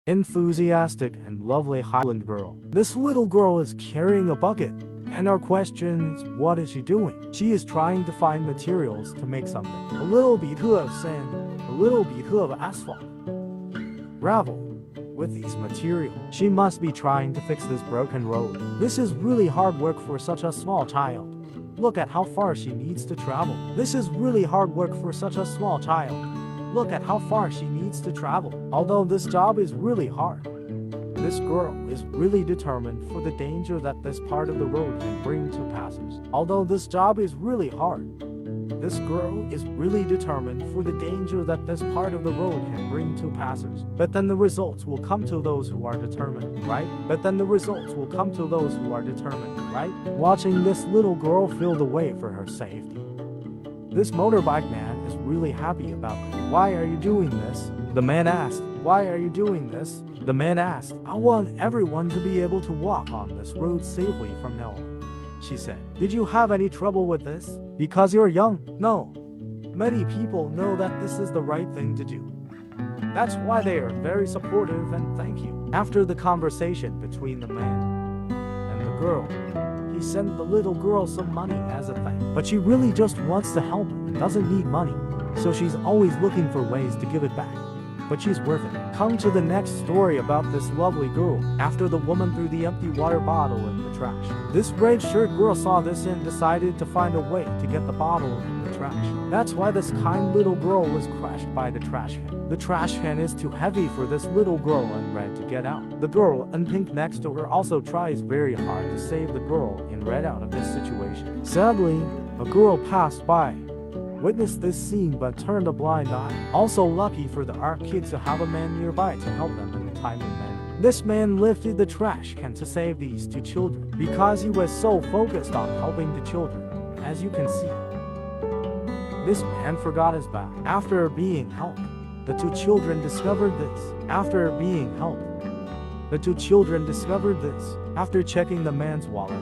enthusiastic and lovely Highland girl. This little girl is carrying a bucket, and our question is, what is she doing? She is trying to find materials to make something. A little bit of sand, a little bit of asphalt, gravel. With these materials, she must be trying to fix this broken road. This is really hard work for such a small child. Look at how far she needs to travel. This is really hard work for such a small child. Look at how far she needs to travel. Although this job is really hard, this girl is really determined for the danger that this part of the road can bring to passers. Although this job is really hard, this girl is really determined for the danger that this part of the road can bring to passers. But then the results will come to those who are determined, right? But then the results will come to those who are determined, right? Watching this little girl feel the way for her safety, this motorbike man is really happy about it. Why are you doing this? The man asked. Why are you doing this? The man asked. I want everyone to be able to walk on this road safely from now on, she said. Did you have any trouble with this? Because you're young? No. Many people know that this is the right thing to do. That's why they are very supportive and thank you. After the conversation between the man and the girl, he sent the little girl some money as a thank. But she really just wants to help and doesn't need money, so she's always looking for ways to give it back. But she's worth it. Come to the next story about this lovely girl. After the woman threw the empty water bottle in the trash, this red shirt girl saw this and decided to find a way to get the bottle in the trash. That's why this kind little girl was crushed by the trash can. The trash can is too heavy for this little girl in red to get out. The girl in pink next to her also tries very hard to save the girl in red out of this situation. Sadly, a girl passed by, witnessed this scene but turned a blind eye. Also lucky for the art kids to have a man nearby to help them in a timely manner. This man lifted the trash can to save these two children because he was so focused on helping the children. As you can see, this man forgot his bag. After being helped, the two children discovered this. After being helped, the two children discovered this. After checking the man's wallet,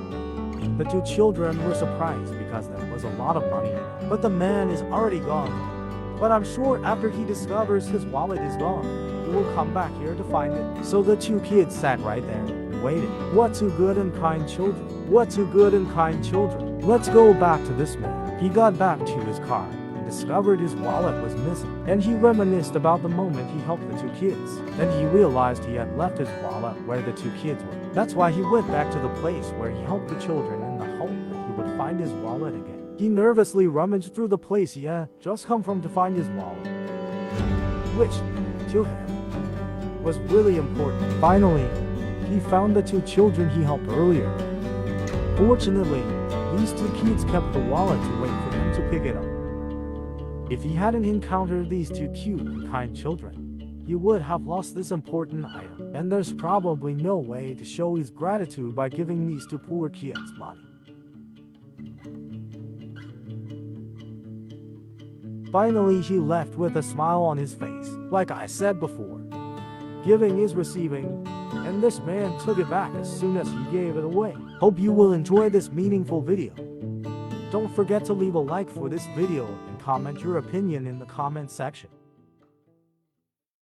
the two children were surprised because there was a lot of money in it. But the man is already gone. But I'm sure after he discovers his wallet is gone, he will come back here to find it. So the two kids sat right there and waited. What two good and kind children. What two good and kind children. Let's go back to this man. He got back to his car and discovered his wallet was missing. And he reminisced about the moment he helped the two kids. Then he realized he had left his wallet where the two kids were. That's why he went back to the place where he helped the children in the hope that he would find his wallet again. He nervously rummaged through the place he had just come from to find his wallet, which, to him, was really important. Finally, he found the two children he helped earlier. Fortunately, these two kids kept the wallet to wait for him to pick it up. If he hadn't encountered these two cute and kind children, he would have lost this important item. And there's probably no way to show his gratitude by giving these two poor kids money. Finally, he left with a smile on his face. Like I said before, giving is receiving, and this man took it back as soon as he gave it away. Hope you will enjoy this meaningful video. Don't forget to leave a like for this video and comment your opinion in the comment section.